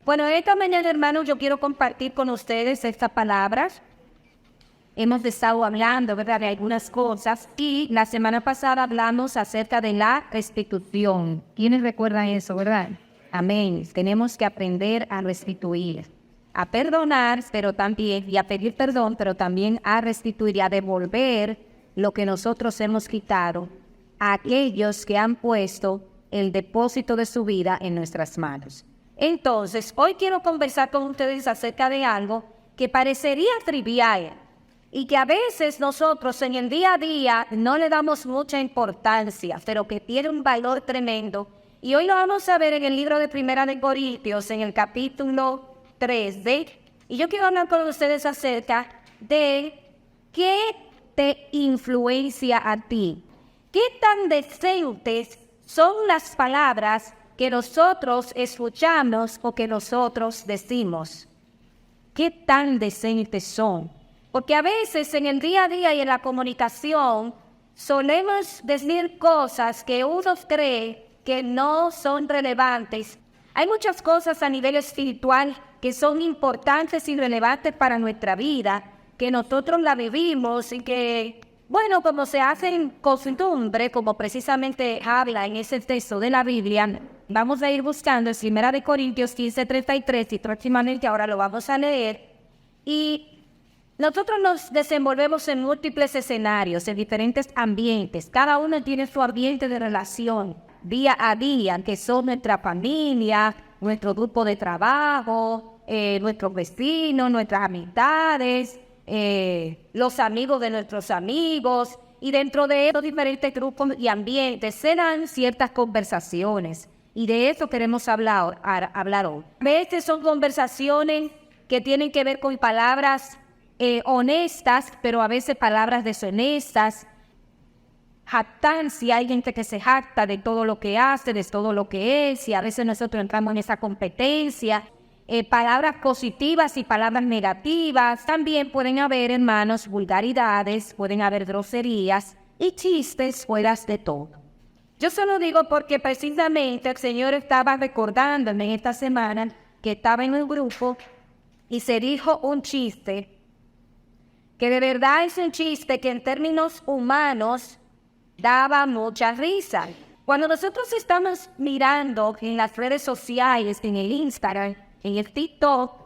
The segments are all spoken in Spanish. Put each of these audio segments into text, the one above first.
Bueno, esta mañana, hermanos, yo quiero compartir con ustedes estas palabras. Hemos estado hablando, ¿verdad?, de algunas cosas y la semana pasada hablamos acerca de la restitución. ¿Quiénes recuerdan eso, verdad? Amén. Tenemos que aprender a restituir, a perdonar, pero también, y a pedir perdón, pero también a restituir y a devolver lo que nosotros hemos quitado a aquellos que han puesto el depósito de su vida en nuestras manos. Entonces, hoy quiero conversar con ustedes acerca de algo que parecería trivial y que a veces nosotros en el día a día no le damos mucha importancia, pero que tiene un valor tremendo. Y hoy lo vamos a ver en el libro de Primera de Corintios, en el capítulo 3. Y yo quiero hablar con ustedes acerca de qué te influencia a ti. ¿Qué tan decentes son las palabras que nosotros escuchamos o que nosotros decimos? ¿Qué tan decentes son? Porque a veces en el día a día y en la comunicación solemos decir cosas que uno cree que no son relevantes. Hay muchas cosas a nivel espiritual que son importantes y relevantes para nuestra vida, que nosotros la vivimos y que, bueno, como se hacen costumbre, como precisamente habla en ese texto de la Biblia, vamos a ir buscando en 1 Corintios 15:33 y próximamente ahora lo vamos a leer. Y nosotros nos desenvolvemos en múltiples escenarios, en diferentes ambientes. Cada uno tiene su ambiente de relación día a día, que son nuestra familia, nuestro grupo de trabajo, nuestros vecinos, nuestras amistades, los amigos de nuestros amigos. Y dentro de estos diferentes grupos y ambientes se dan ciertas conversaciones. Y de eso queremos hablar hoy. A veces son conversaciones que tienen que ver con palabras honestas, pero a veces palabras deshonestas. Jactancia, hay gente que se jacta de todo lo que hace, de todo lo que es, y a veces nosotros entramos en esa competencia. Palabras positivas y palabras negativas. También pueden haber, hermanos, vulgaridades, pueden haber groserías y chistes fuera de todo. Yo se lo digo porque precisamente el Señor estaba recordándome en esta semana que estaba en un grupo y se dijo un chiste que de verdad es un chiste que en términos humanos daba mucha risa. Cuando nosotros estamos mirando en las redes sociales, en el Instagram, en el TikTok,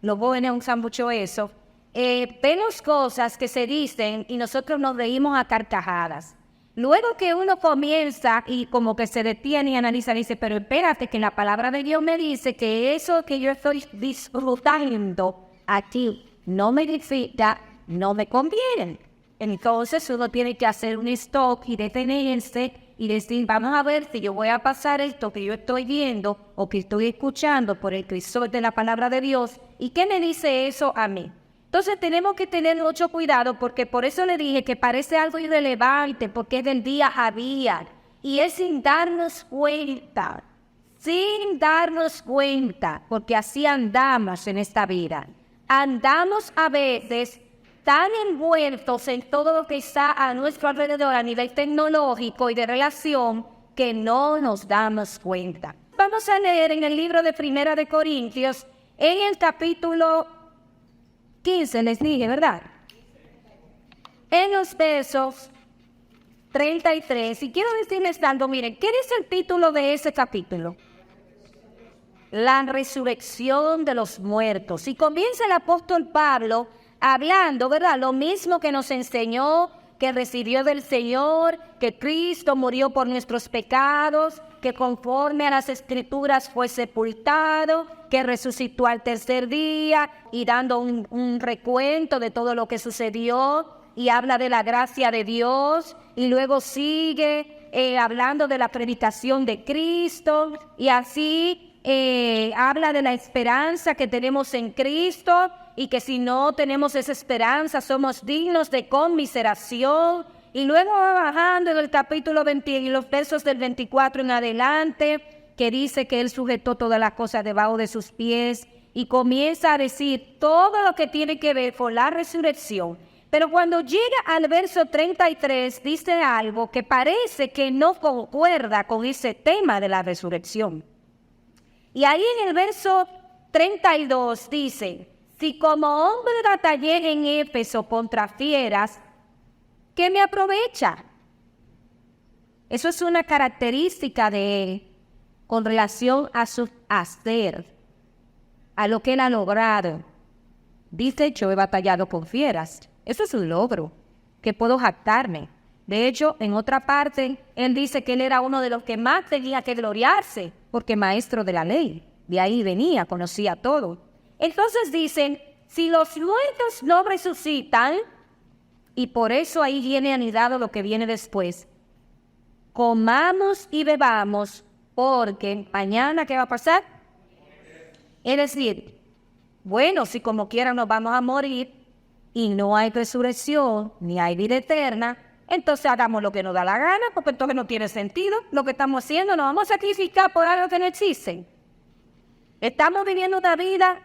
los jóvenes usan mucho eso, vemos cosas que se dicen y nosotros nos reímos a carcajadas. Luego que uno comienza y como que se detiene y analiza, dice, pero espérate, que la palabra de Dios me dice que eso que yo estoy disfrutando aquí no me edifica, no me conviene. Entonces uno tiene que hacer un stop y detenerse y decir, vamos a ver si yo voy a pasar esto que yo estoy viendo o que estoy escuchando por el crisol de la palabra de Dios. ¿Y qué me dice eso a mí? Entonces tenemos que tener mucho cuidado porque por eso le dije que parece algo irrelevante porque es del día a día y es sin darnos cuenta, porque así andamos en esta vida. Andamos a veces tan envueltos en todo lo que está a nuestro alrededor a nivel tecnológico y de relación que no nos damos cuenta. Vamos a leer en el libro de Primera de Corintios, en el capítulo 15, les dije, ¿verdad? En los versos 33. Y quiero decirles algo, miren, ¿qué dice el título de ese capítulo? La resurrección de los muertos. Y comienza el apóstol Pablo hablando, ¿verdad? Lo mismo que nos enseñó, que recibió del Señor, que Cristo murió por nuestros pecados, que conforme a las Escrituras fue sepultado, que resucitó al tercer día, y dando un recuento de todo lo que sucedió, y habla de la gracia de Dios, y luego sigue hablando de la predicación de Cristo, y así habla de la esperanza que tenemos en Cristo, y que si no tenemos esa esperanza somos dignos de conmiseración. Y luego va bajando en el capítulo 20 y los versos del 24 en adelante, que dice que Él sujetó todas las cosas debajo de sus pies y comienza a decir todo lo que tiene que ver con la resurrección. Pero cuando llega al verso 33 dice algo que parece que no concuerda con ese tema de la resurrección. Y ahí en el verso 32 dice, si como hombre batallé en Éfeso contra fieras, ¿qué me aprovecha? Eso es una característica de él con relación a su hacer, a lo que él ha logrado. Dice, yo he batallado con fieras. Eso es un logro, que puedo jactarme. De hecho, en otra parte, él dice que él era uno de los que más tenía que gloriarse, porque maestro de la ley. De ahí venía, conocía todo. Entonces dicen, si los muertos no resucitan, y por eso ahí viene anidado lo que viene después, comamos y bebamos, porque mañana, ¿qué va a pasar? Es decir, bueno, si como quiera nos vamos a morir y no hay resurrección, ni hay vida eterna, entonces hagamos lo que nos da la gana, porque entonces no tiene sentido lo que estamos haciendo, nos vamos a sacrificar por algo que no existe. Estamos viviendo una vida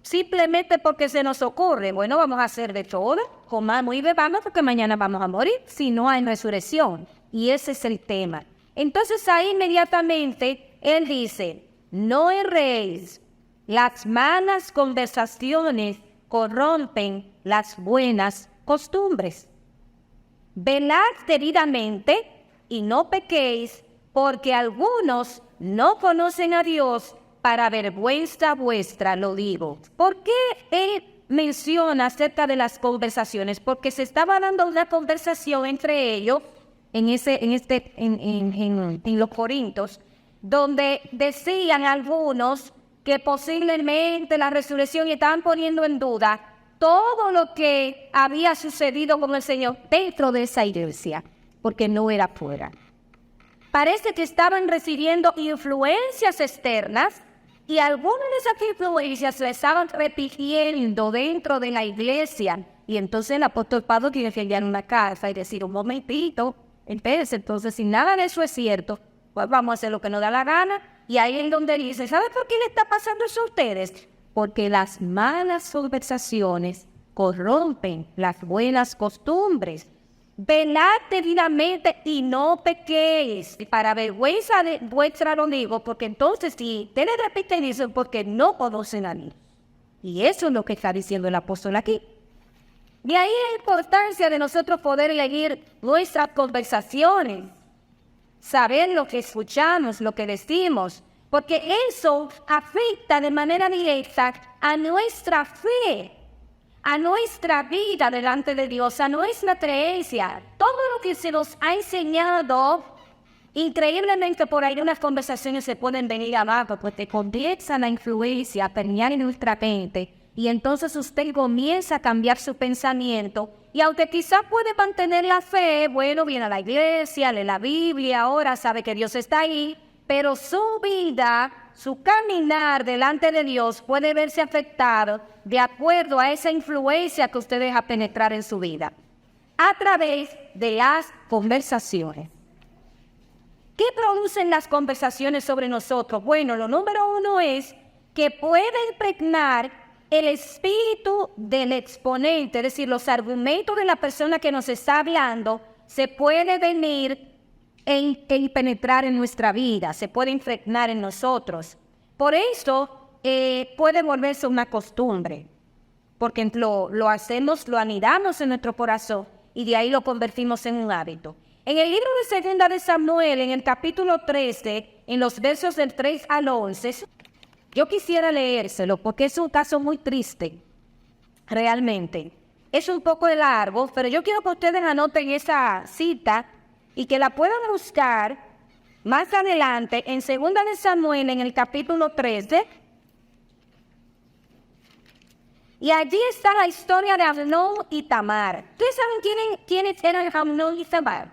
simplemente porque se nos ocurre, bueno, vamos a hacer de todo, comamos y bebamos porque mañana vamos a morir si no hay resurrección. Y ese es el tema. Entonces ahí inmediatamente él dice, no erréis, las malas conversaciones corrompen las buenas costumbres. Velad debidamente y no pequéis, porque algunos no conocen a Dios. Para vergüenza vuestra lo digo. ¿Por qué él menciona acerca de las conversaciones? Porque se estaba dando una conversación entre ellos en los Corintios, donde decían algunos que posiblemente la resurrección, y estaban poniendo en duda todo lo que había sucedido con el Señor dentro de esa iglesia, porque no era fuera. Parece que estaban recibiendo influencias externas y algunas de esas influencias se estaban repitiendo dentro de la iglesia. Y entonces el apóstol Pablo tiene que enviar una carta y decir, un momentito, entonces si nada de eso es cierto, pues vamos a hacer lo que nos da la gana. Y ahí es donde dice, ¿sabe por qué le está pasando eso a ustedes? Porque las malas conversaciones corrompen las buenas costumbres. Velad debidamente y no pequéis. Para vergüenza de vuestra lo digo, porque entonces si ustedes repiten eso, porque no conocen a mí. Y eso es lo que está diciendo el apóstol aquí. Y ahí la importancia de nosotros poder elegir nuestras conversaciones, saber lo que escuchamos, lo que decimos, porque eso afecta de manera directa a nuestra fe, a nuestra vida delante de Dios, a nuestra creencia. Todo lo que se nos ha enseñado, increíblemente por ahí unas conversaciones se pueden venir abajo, pues te comienzan a influencia, a permear en nuestra mente, y entonces usted comienza a cambiar su pensamiento, y aunque quizá puede mantener la fe, bueno, viene a la iglesia, lee la Biblia, ahora sabe que Dios está ahí, pero su vida, su caminar delante de Dios puede verse afectado de acuerdo a esa influencia que usted deja penetrar en su vida, a través de las conversaciones. ¿Qué producen las conversaciones sobre nosotros? Bueno, lo número uno es que puede impregnar el espíritu del exponente, es decir, los argumentos de la persona que nos está hablando, se puede venir en penetrar en nuestra vida, se puede impregnar en nosotros. Por eso puede volverse una costumbre, porque lo hacemos, lo anidamos en nuestro corazón y de ahí lo convertimos en un hábito. En el libro de Segunda de Samuel, en el capítulo 13, en los versos del 3 al 11, yo quisiera leérselo porque es un caso muy triste, realmente. Es un poco largo, pero yo quiero que ustedes anoten esa cita y que la puedan buscar más adelante en Segunda de Samuel, en el capítulo 13. Y allí está la historia de Amnón y Tamar. ¿Ustedes saben quiénes eran Amnón y Tamar?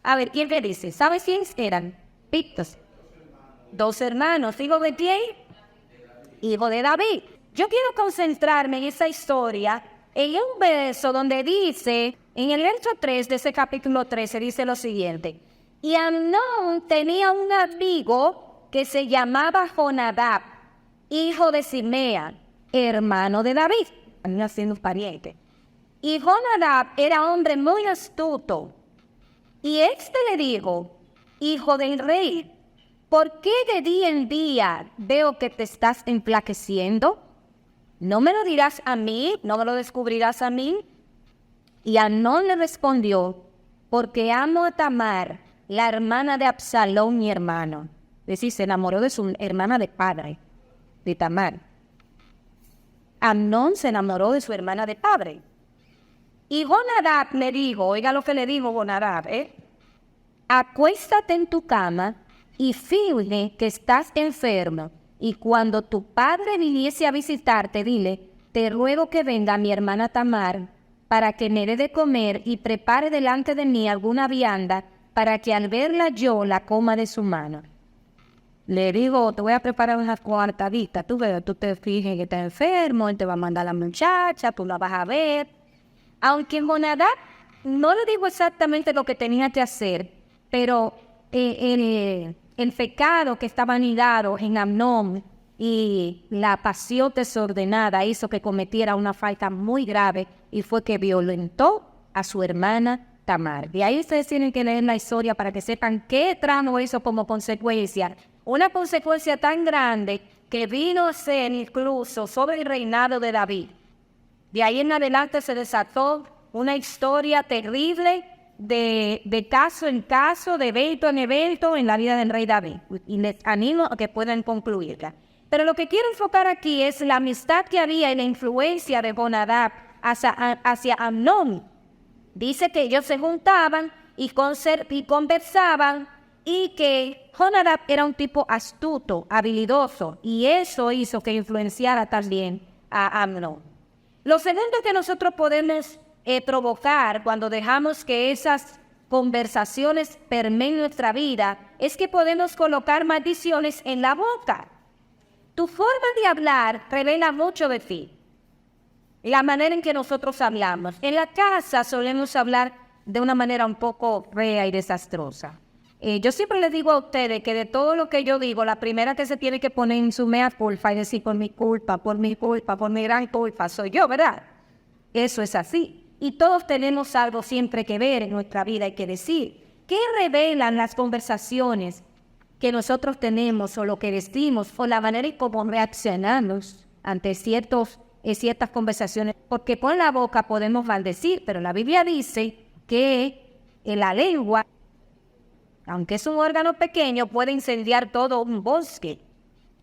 A ver, ¿quién me dice? ¿Sabes quiénes eran? Pictos. Dos hermanos, hijo de quién? Hijo de David. Yo quiero concentrarme en esa historia, en un verso donde dice, en el verso 3 de ese capítulo 13, dice lo siguiente. Y Amnón tenía un amigo que se llamaba Jonadab, hijo de Simea, hermano de David, siendo un pariente. Y Jonadab era hombre muy astuto. Y le dijo, hijo del rey, ¿por qué de día en día veo que te estás enflaqueciendo? ¿No me lo dirás a mí? ¿No me lo descubrirás a mí? Y Amnón le respondió, porque amo a Tamar, la hermana de Absalón, mi hermano. Es decir, se enamoró de su hermana de padre, de Tamar. Amnón se enamoró de su hermana de padre. Y Jonadab le dijo, oiga lo que le dijo Jonadab, acuéstate en tu cama y finge que estás enfermo. Y cuando tu padre viniese a visitarte, dile, te ruego que venga mi hermana Tamar para que me dé de comer y prepare delante de mí alguna vianda para que al verla yo la coma de su mano. Le digo, te voy a preparar una cuartadita, tú te fijes que está enfermo, él te va a mandar a la muchacha, tú la vas a ver. Aunque Jonadab no le dijo exactamente lo que tenía que hacer, pero el pecado que estaba anidado en Amnón y la pasión desordenada hizo que cometiera una falta muy grave y fue que violentó a su hermana Tamar. Y ahí ustedes tienen que leer la historia para que sepan qué trajo eso como consecuencia. Una consecuencia tan grande que vino a ser incluso sobre el reinado de David. De ahí en adelante se desató una historia terrible de caso en caso, de evento en evento en la vida del rey David. Y les animo a que puedan concluirla. Pero lo que quiero enfocar aquí es la amistad que había y la influencia de Jonadab hacia Amnón. Dice que ellos se juntaban y conversaban y que Jonadab era un tipo astuto, habilidoso, y eso hizo que influenciara también a Amnón. Lo segundo que nosotros podemos provocar cuando dejamos que esas conversaciones permeen nuestra vida es que podemos colocar maldiciones en la boca. Tu forma de hablar revela mucho de ti. La manera en que nosotros hablamos. En la casa solemos hablar de una manera un poco fea y desastrosa. Yo siempre les digo a ustedes que de todo lo que yo digo, la primera que se tiene que poner en su mea culpa y decir por mi gran culpa, soy yo, ¿verdad? Eso es así. Y todos tenemos algo siempre que ver en nuestra vida y que decir. ¿Qué revelan las conversaciones que nosotros tenemos o lo que decimos o la manera en cómo reaccionamos ante ciertas conversaciones? Porque con la boca podemos maldecir, pero la Biblia dice que la lengua, aunque es un órgano pequeño, puede incendiar todo un bosque.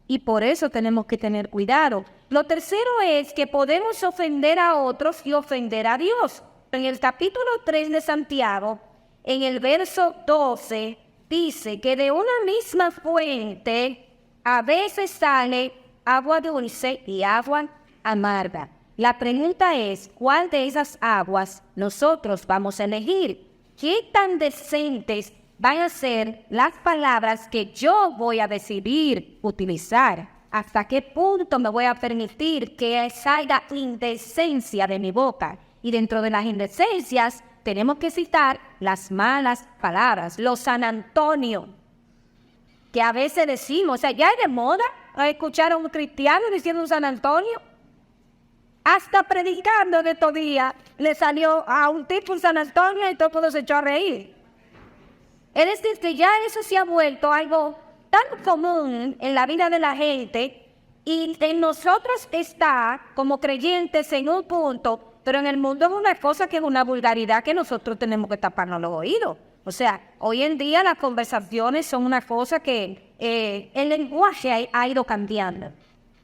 Y por eso tenemos que tener cuidado. Lo tercero es que podemos ofender a otros y ofender a Dios. En el capítulo 3 de Santiago, en el verso 12, dice que de una misma fuente a veces sale agua dulce y agua amarga. La pregunta es, ¿cuál de esas aguas nosotros vamos a elegir? ¿Qué tan decentes van a ser las palabras que yo voy a decidir utilizar? ¿Hasta qué punto me voy a permitir que salga indecencia de mi boca? Y dentro de las indecencias tenemos que citar las malas palabras, los San Antonio, que a veces decimos, o sea, ya es de moda escuchar a un cristiano diciendo un San Antonio. Hasta predicando en estos días le salió a un tipo un San Antonio y todo el mundo se echó a reír. Es decir, que ya eso se ha vuelto algo tan común en la vida de la gente y en nosotros está como creyentes en un punto, pero en el mundo es una cosa que es una vulgaridad que nosotros tenemos que taparnos los oídos. O sea, hoy en día las conversaciones son una cosa que el lenguaje ha ido cambiando.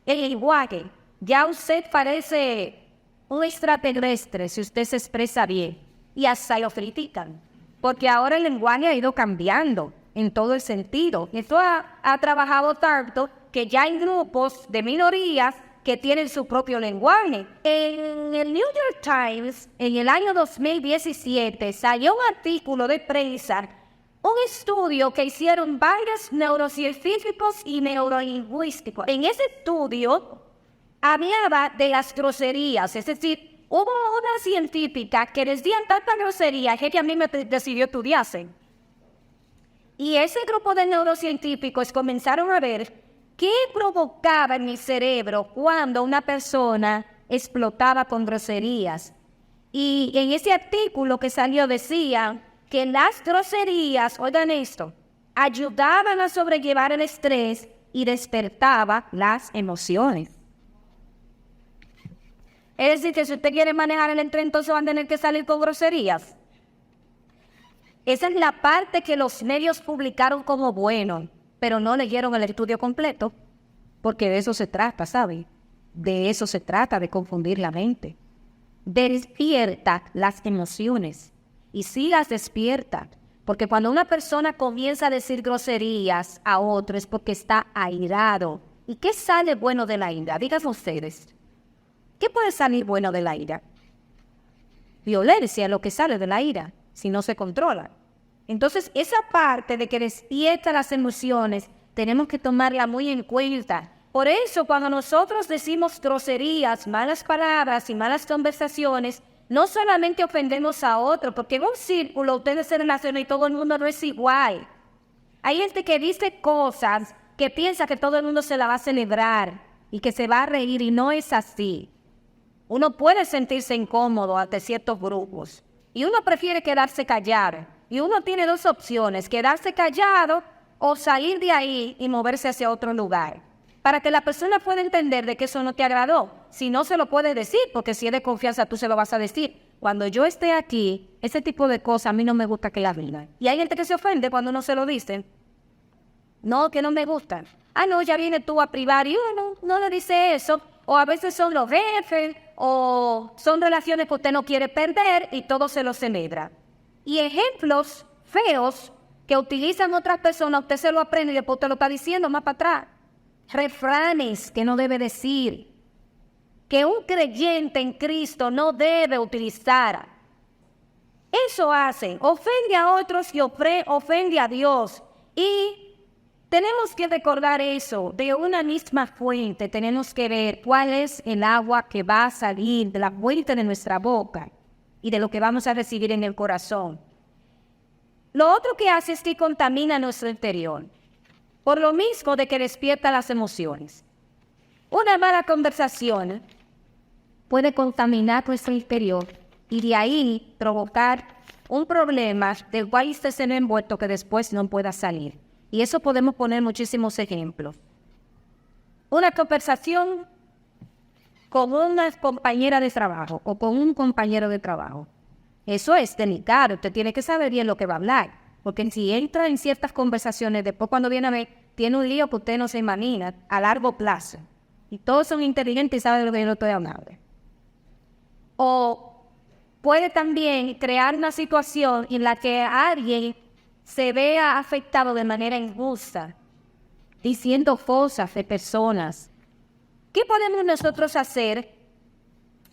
El lenguaje, ya usted parece un extraterrestre si usted se expresa bien y hasta lo critican. Porque ahora el lenguaje ha ido cambiando en todo el sentido. Esto ha trabajado tanto que ya hay grupos de minorías que tienen su propio lenguaje. En el New York Times, en el año 2017, salió un artículo de prensa, un estudio que hicieron varios neurocientíficos y neurolingüísticos. En ese estudio hablaba de las groserías, es decir, hubo una científica que decía tanta grosería que a mí me decidió estudiarse. Y ese grupo de neurocientíficos comenzaron a ver qué provocaba en mi cerebro cuando una persona explotaba con groserías. Y en ese artículo que salió decía que las groserías, oigan esto, ayudaban a sobrellevar el estrés y despertaba las emociones. Es decir, que si usted quiere manejar el estrés, entonces va a tener que salir con groserías. Esa es la parte que los medios publicaron como bueno, pero no leyeron el estudio completo, porque de eso se trata, ¿sabe? De eso se trata, de confundir la mente. Despierta las emociones, y sí las despierta, porque cuando una persona comienza a decir groserías a otro es porque está airado. ¿Y qué sale bueno de la ira? Díganme ustedes, ¿qué puede salir bueno de la ira? Violencia es lo que sale de la ira, si no se controla. Entonces, esa parte de que despierta las emociones, tenemos que tomarla muy en cuenta. Por eso, cuando nosotros decimos groserías, malas palabras y malas conversaciones, no solamente ofendemos a otro, porque en un círculo ustedes se relacionan y todo el mundo no es igual. Hay gente que dice cosas que piensa que todo el mundo se la va a celebrar y que se va a reír, y no es así. Uno puede sentirse incómodo ante ciertos grupos y uno prefiere quedarse callado. Y uno tiene dos opciones, quedarse callado o salir de ahí y moverse hacia otro lugar, para que la persona pueda entender de que eso no te agradó. Si no, se lo puede decir, porque si es de confianza tú se lo vas a decir. Cuando yo esté aquí, ese tipo de cosas a mí no me gusta que las digan. Y hay gente que se ofende cuando no se lo dicen. No, que no me gustan. Ah, no, ya viene tú a privar y uno no le dice eso. O a veces son los jefes, o son relaciones que usted no quiere perder y todo se lo celebra. Y ejemplos feos que utilizan otras personas, usted se lo aprende y después usted lo está diciendo más para atrás. Refranes que no debe decir, que un creyente en Cristo no debe utilizar. Eso hacen, ofende a otros y ofende a Dios. Y tenemos que recordar eso, de una misma fuente tenemos que ver cuál es el agua que va a salir de la fuente de nuestra boca y de lo que vamos a recibir en el corazón. Lo otro que hace es que contamina nuestro interior, por lo mismo de que despierta las emociones. Una mala conversación puede contaminar nuestro interior y de ahí provocar un problema del cual usted se ve envuelto que después no pueda salir. Y eso podemos poner muchísimos ejemplos. Una conversación con una compañera de trabajo o con un compañero de trabajo. Eso es delicado, usted tiene que saber bien lo que va a hablar. Porque si entra en ciertas conversaciones, después cuando viene a ver, tiene un lío que usted no se imagina a largo plazo. Y todos son inteligentes y saben de lo que yo estoy hablando. O puede también crear una situación en la que alguien se vea afectado de manera injusta, diciendo cosas de personas. ¿Qué podemos nosotros hacer?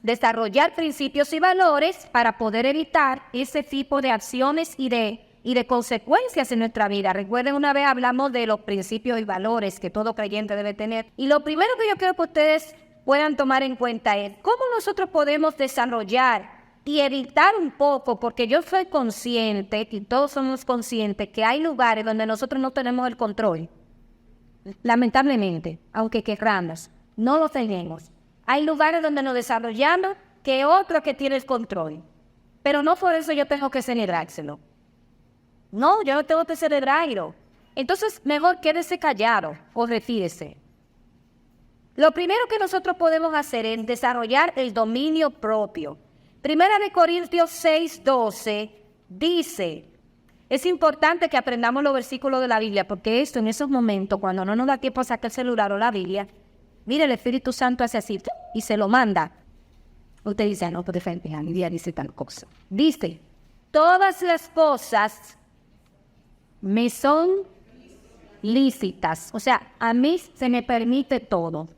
Desarrollar principios y valores para poder evitar ese tipo de acciones y de consecuencias en nuestra vida. Recuerden, una vez hablamos de los principios y valores que todo creyente debe tener. Y lo primero que yo quiero que ustedes puedan tomar en cuenta es cómo nosotros podemos desarrollar y evitar un poco, porque yo soy consciente, y todos somos conscientes, que hay lugares donde nosotros no tenemos el control. Lamentablemente, aunque querramos, no lo tenemos. Hay lugares donde nos desarrollamos que otro que tiene el control. Pero no por eso yo tengo que celebrárselo. No, yo no tengo que celebrarlo. Entonces, mejor quédese callado o retírese. Lo primero que nosotros podemos hacer es desarrollar el dominio propio. Primera de Corintios 6:12 dice, es importante que aprendamos los versículos de la Biblia, porque esto en esos momentos, cuando no nos da tiempo a sacar el celular o la Biblia, mire, el Espíritu Santo hace así y se lo manda. Usted dice, no, pero mi Biblia dice tal cosa. Dice, todas las cosas me son lícitas. O sea, a mí se me permite todo.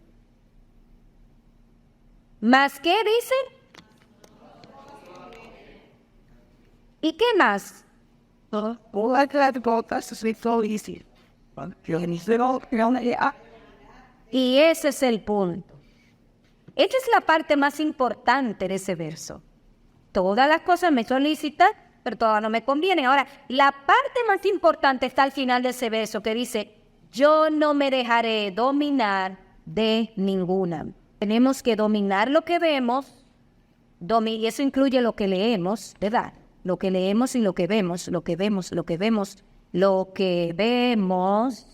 ¿Más qué dice? ¿Y qué más? Y ese es el punto. Esta es la parte más importante de ese verso. Todas las cosas me son lícitas, pero todas no me convienen. Ahora, la parte más importante está al final de ese verso que dice, yo no me dejaré dominar de ninguna. Tenemos que dominar lo que vemos, y eso incluye lo que leemos, ¿verdad? Lo que leemos y lo que vemos, lo que vemos, lo que vemos. lo que vemos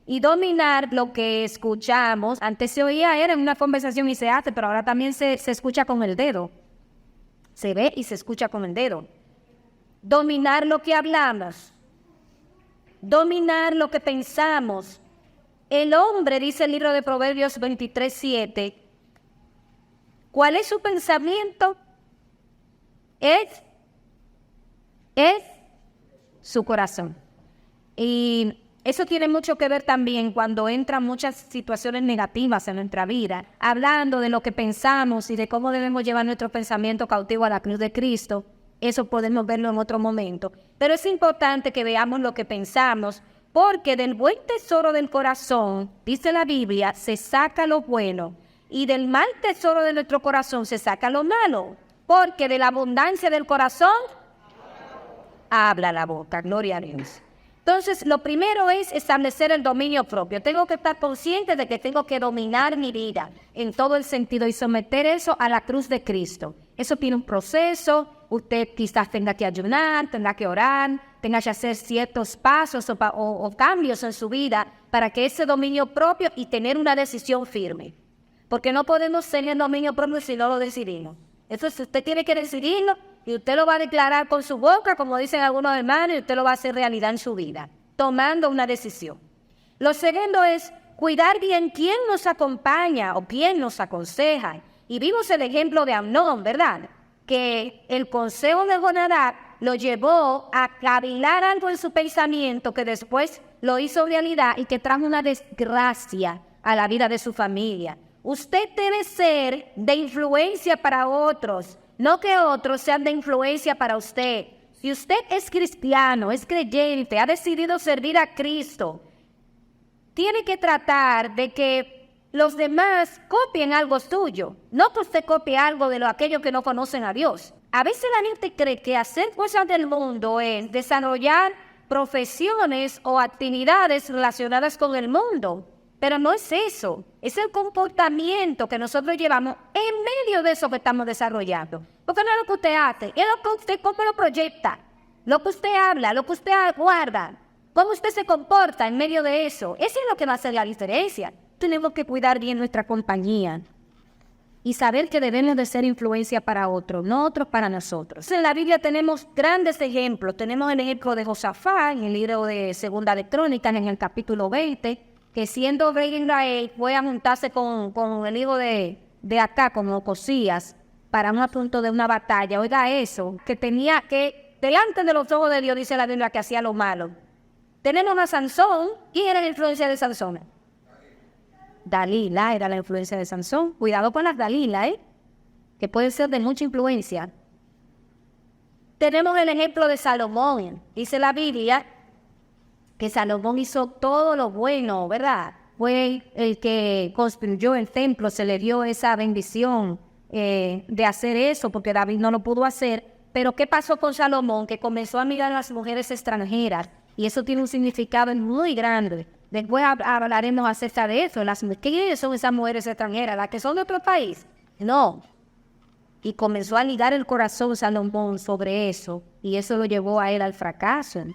y dominar lo que escuchamos. Antes se oía, era en una conversación y se hace, pero ahora también se escucha con el dedo. Se ve y se escucha con el dedo. Dominar lo que hablamos. Dominar lo que pensamos. El hombre, dice el libro de Proverbios 23:7, ¿cuál es su pensamiento? Es su corazón. Y eso tiene mucho que ver también cuando entran muchas situaciones negativas en nuestra vida, hablando de lo que pensamos y de cómo debemos llevar nuestro pensamiento cautivo a la cruz de Cristo. Eso podemos verlo en otro momento. Pero es importante que veamos lo que pensamos, porque del buen tesoro del corazón, dice la Biblia, se saca lo bueno, y del mal tesoro de nuestro corazón se saca lo malo, porque de la abundancia del corazón habla la boca. Gloria a Dios. Entonces, lo primero es establecer el dominio propio. Tengo que estar consciente de que tengo que dominar mi vida en todo el sentido y someter eso a la cruz de Cristo. Eso tiene un proceso. Usted quizás tenga que ayunar, tenga que orar, tenga que hacer ciertos pasos o cambios en su vida para que ese dominio propio y tener una decisión firme. Porque no podemos tener dominio propio si no lo decidimos. Eso usted tiene que decidirlo. Y usted lo va a declarar con su boca, como dicen algunos hermanos, y usted lo va a hacer realidad en su vida, tomando una decisión. Lo segundo es cuidar bien quién nos acompaña o quién nos aconseja. Y vimos el ejemplo de Amnón, ¿verdad? Que el consejo de Jonadab lo llevó a cavilar algo en su pensamiento que después lo hizo realidad y que trajo una desgracia a la vida de su familia. Usted debe ser de influencia para otros, no que otros sean de influencia para usted. Si usted es cristiano, es creyente, ha decidido servir a Cristo, tiene que tratar de que los demás copien algo suyo, no que usted copie algo de aquellos que no conocen a Dios. A veces la gente cree que hacer cosas del mundo es desarrollar profesiones o actividades relacionadas con el mundo. Pero no es eso, es el comportamiento que nosotros llevamos en medio de eso que estamos desarrollando. Porque no es lo que usted hace, es lo que usted cómo lo proyecta, lo que usted habla, lo que usted guarda, cómo usted se comporta en medio de eso. Eso es lo que va a hacer la diferencia. Tenemos que cuidar bien nuestra compañía y saber que debemos de ser influencia para otros, no otros para nosotros. En la Biblia tenemos grandes ejemplos. Tenemos el ejemplo de Josafat en el libro de Segunda de Crónicas, en el capítulo 20, que siendo rey de Israel fue a juntarse con el hijo de Acá, con Ocosías, para un asunto de una batalla. Oiga eso, que tenía que, delante de los ojos de Dios, dice la Biblia, que hacía lo malo. Tenemos a Sansón. ¿Quién era la influencia de Sansón? Dalila era la influencia de Sansón. Cuidado con las Dalila, que pueden ser de mucha influencia. Tenemos el ejemplo de Salomón. Dice la Biblia que Salomón hizo todo lo bueno, ¿verdad? Fue el que construyó el templo, se le dio esa bendición de hacer eso, porque David no lo pudo hacer. Pero ¿qué pasó con Salomón? Que comenzó a mirar a las mujeres extranjeras, y eso tiene un significado muy grande. Después hablaremos acerca de eso. ¿Quiénes son esas mujeres extranjeras? ¿Las que son de otro país? No. Y comenzó a ligar el corazón Salomón sobre eso, y eso lo llevó a él al fracaso.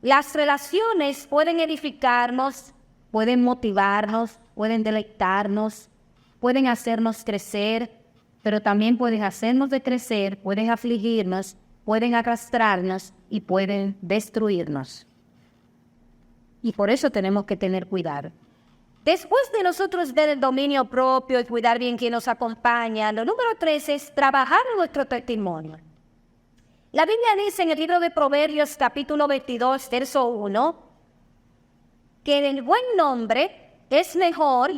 Las relaciones pueden edificarnos, pueden motivarnos, pueden deleitarnos, pueden hacernos crecer, pero también pueden hacernos decrecer, pueden afligirnos, pueden arrastrarnos y pueden destruirnos. Y por eso tenemos que tener cuidado. Después de nosotros ver el dominio propio y cuidar bien quién nos acompaña, lo número 3 es trabajar en nuestro testimonio. La Biblia dice en el libro de Proverbios, capítulo 22, verso 1, que el buen nombre es mejor,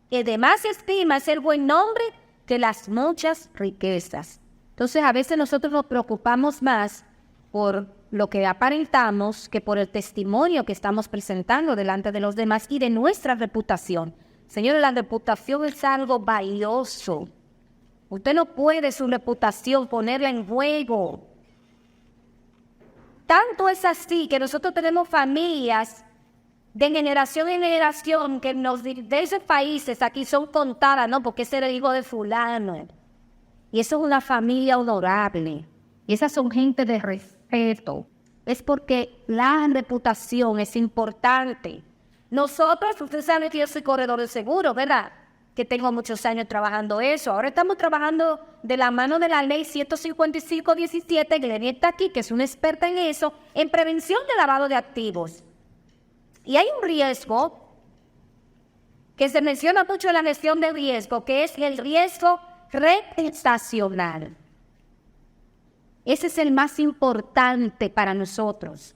que de más estima es el buen nombre que las muchas riquezas. Entonces, a veces nosotros nos preocupamos más por lo que aparentamos que por el testimonio que estamos presentando delante de los demás y de nuestra reputación. Señores, la reputación es algo valioso. Usted no puede su reputación ponerla en juego. Tanto es así que nosotros tenemos familias de generación en generación que de esos países aquí son contadas, ¿no? Porque ese era el hijo de fulano. Y eso es una familia honorable. Y esas son gente de respeto. respeto. Es porque la reputación es importante. Nosotros, ustedes saben que yo soy corredor de seguro, ¿verdad? Que tengo muchos años trabajando eso. Ahora estamos trabajando de la mano de la ley 155-17, Glenny está aquí, que es una experta en eso, en prevención de lavado de activos. Y hay un riesgo que se menciona mucho en la gestión de riesgo, que es el riesgo reputacional. Ese es el más importante para nosotros,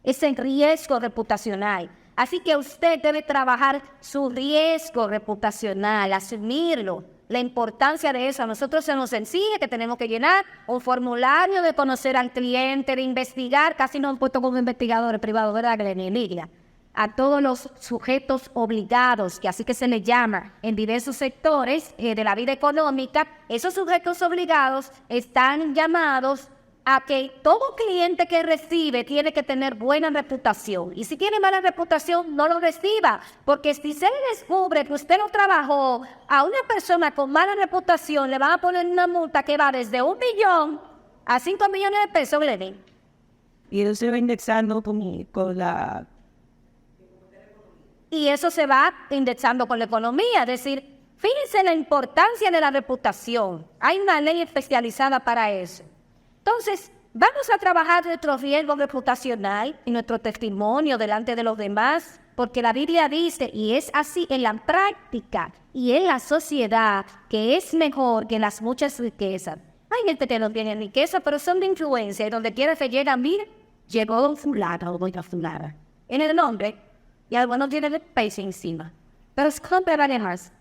ese riesgo reputacional. Así que usted debe trabajar su riesgo reputacional, asumirlo, la importancia de eso. A nosotros se nos exige que tenemos que llenar un formulario de conocer al cliente, de investigar, casi nos han puesto como investigadores privados, ¿verdad, Glenny? Lidia, a todos los sujetos obligados, que así que se les llama en diversos sectores de la vida económica, esos sujetos obligados están llamados a que todo cliente que recibe tiene que tener buena reputación. Y si tiene mala reputación, no lo reciba. Porque si se le descubre que usted no trabajó a una persona con mala reputación, le van a poner una multa que va desde 1 millón a 5 millones de pesos, Glenny. Y eso se va indexando con la... Y eso se va indexando con la economía. Es decir, fíjense la importancia de la reputación. Hay una ley especializada para eso. Entonces, vamos a trabajar nuestro riesgo reputacional y nuestro testimonio delante de los demás, porque la Biblia dice, y es así en la práctica y en la sociedad, que es mejor que las muchas riquezas. Hay gente que no tiene riqueza, pero son de influencia, y donde quiera que llegan, mire, llegó don fulano o doña fulana. En el nombre, y algunos tienen el peso encima. Pero es compra más.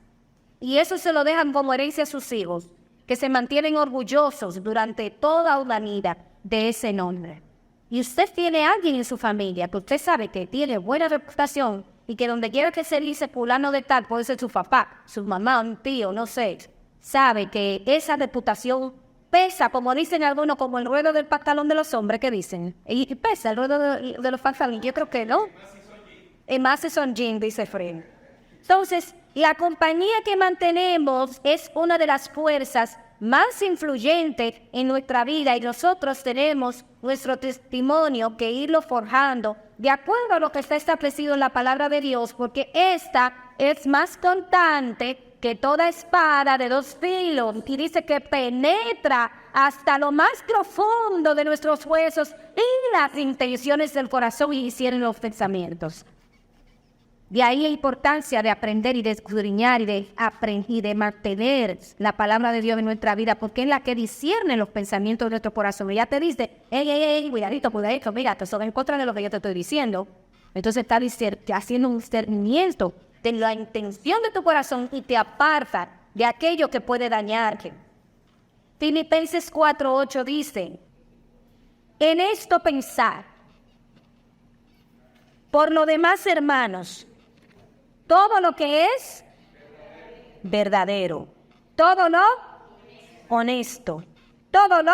Y eso se lo dejan como herencia a sus hijos, que se mantienen orgullosos durante toda una vida de ese nombre. Y usted tiene a alguien en su familia que usted sabe que tiene buena reputación y que donde quiera que se dice fulano de tal, puede ser su papá, su mamá, un tío, no sé, sabe que esa reputación pesa, como dicen algunos, como el ruedo del pantalón de los hombres, que dicen. Y pesa el ruedo de los pantalones, yo creo que no. Y más si son jeans, dice Fred. Entonces, la compañía que mantenemos es una de las fuerzas más influyentes en nuestra vida y nosotros tenemos nuestro testimonio que irlo forjando de acuerdo a lo que está establecido en la palabra de Dios, porque esta es más constante que toda espada de 2 filos y dice que penetra hasta lo más profundo de nuestros huesos y las intenciones del corazón y hicieron los pensamientos. De ahí la importancia de aprender y de escudriñar y de mantener la palabra de Dios en nuestra vida, porque es la que discierne los pensamientos de nuestro corazón. Y ya te dice, cuidadito, mira, te son en contra de lo que yo te estoy diciendo. Entonces está haciendo un discernimiento de la intención de tu corazón y te aparta de aquello que puede dañarte. Filipenses 4:8 dice, en esto pensar. Por lo demás, hermanos, todo lo que es verdadero, todo lo honesto, todo lo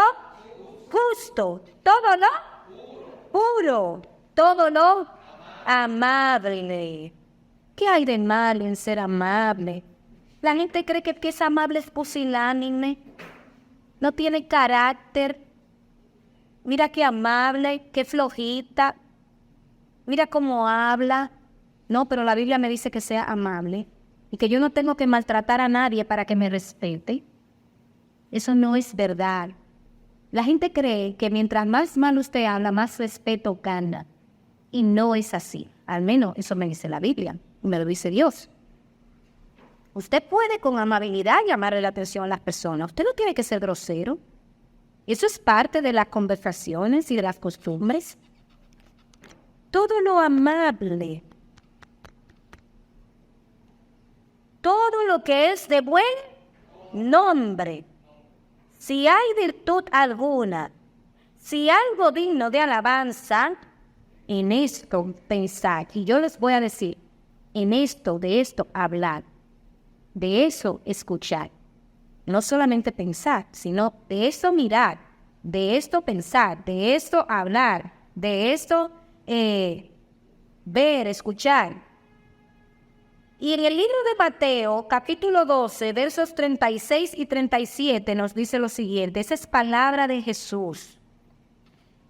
justo, todo lo puro, todo lo amable. ¿Qué hay de mal en ser amable? La gente cree que es amable es pusilánime, no tiene carácter. Mira qué amable, qué flojita, mira cómo habla. No, pero la Biblia me dice que sea amable y que yo no tengo que maltratar a nadie para que me respete. Eso no es verdad. La gente cree que mientras más mal usted habla, más respeto gana. Y no es así. Al menos eso me dice la Biblia y me lo dice Dios. Usted puede con amabilidad llamarle la atención a las personas. Usted no tiene que ser grosero. Eso es parte de las conversaciones y de las costumbres. Todo lo amable, todo lo que es de buen nombre, si hay virtud alguna, si algo digno de alabanza, en esto pensar. Y yo les voy a decir, de esto hablar, de eso escuchar. No solamente pensar, sino de esto mirar, de esto pensar, de esto hablar, de esto ver, escuchar. Y en el libro de Mateo, capítulo 12, versos 36 y 37, nos dice lo siguiente. Esa es palabra de Jesús.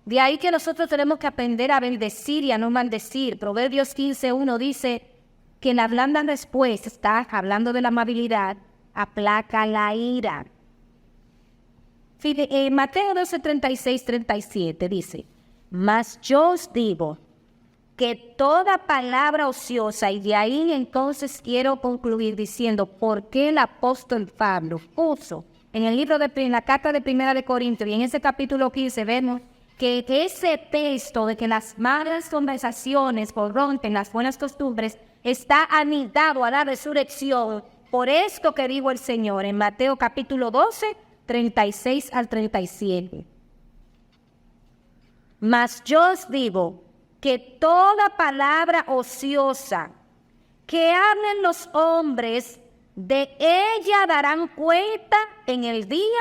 De ahí que nosotros tenemos que aprender a bendecir y a no maldecir. Proverbios 15:1 dice que la blanda respuesta, está hablando de la amabilidad, aplaca la ira. Mateo 12:36-37 dice, mas yo os digo que toda palabra ociosa, y de ahí entonces quiero concluir diciendo por qué el apóstol Pablo puso en el libro en la carta de Primera de Corintios, y en ese capítulo 15 vemos que ese texto de que las malas conversaciones corrompen las buenas costumbres está anidado a la resurrección por esto que dijo el Señor en Mateo capítulo 12:36-37. Mas yo os digo que toda palabra ociosa que hablen los hombres, de ella darán cuenta en el día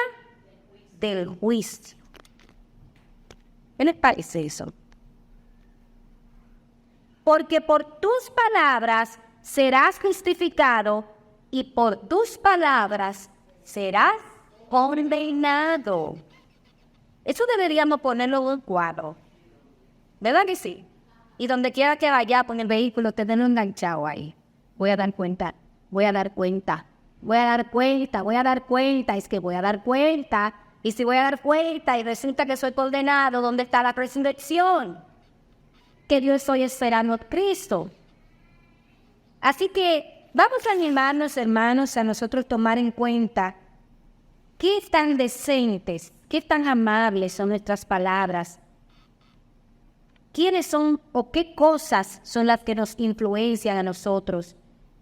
del juicio. ¿Qué les parece eso? Porque por tus palabras serás justificado y por tus palabras serás condenado. Eso deberíamos ponerlo en un cuadro. ¿Verdad que sí? Y donde quiera que vaya con el vehículo, tenerlo enganchado ahí. Voy a dar cuenta. Es que voy a dar cuenta. Y si voy a dar cuenta y resulta que soy condenado, ¿dónde está la resurrección? Que yo estoy esperando a Cristo. Así que vamos a animarnos, hermanos, a nosotros tomar en cuenta qué tan decentes, qué tan amables son nuestras palabras. ¿Quiénes son o qué cosas son las que nos influencian a nosotros?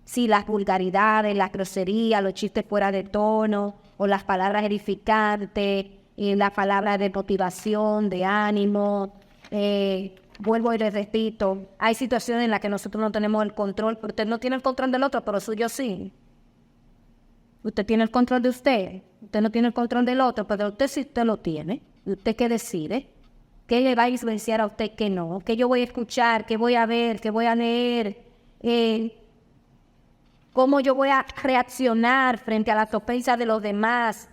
Si las vulgaridades, las groserías, los chistes fuera de tono, o las palabras edificantes, las palabras de motivación, de ánimo. Vuelvo y les repito, hay situaciones en las que nosotros no tenemos el control, pero usted no tiene el control del otro, pero suyo sí. Usted tiene el control de usted no tiene el control del otro, pero usted sí usted lo tiene. ¿Usted qué decide? ¿Qué le va a influenciar a usted que no? ¿Qué yo voy a escuchar? ¿Qué voy a ver? ¿Qué voy a leer? ¿Cómo yo voy a reaccionar frente a las ofensas de los demás?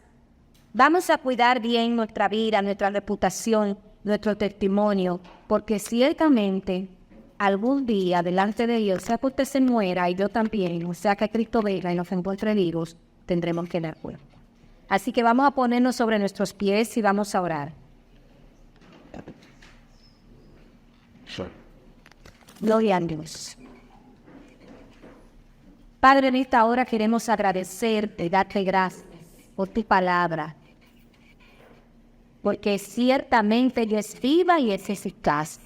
Vamos a cuidar bien nuestra vida, nuestra reputación, nuestro testimonio, porque ciertamente algún día delante de Dios, sea que usted se muera y yo también, o sea que Cristo venga y nos encuentre vivos, tendremos que dar cuenta. Así que vamos a ponernos sobre nuestros pies y vamos a orar. Gloria a Dios. Padre, en esta hora queremos agradecerte, darte gracias por tu palabra, porque ciertamente ella es viva y es eficaz.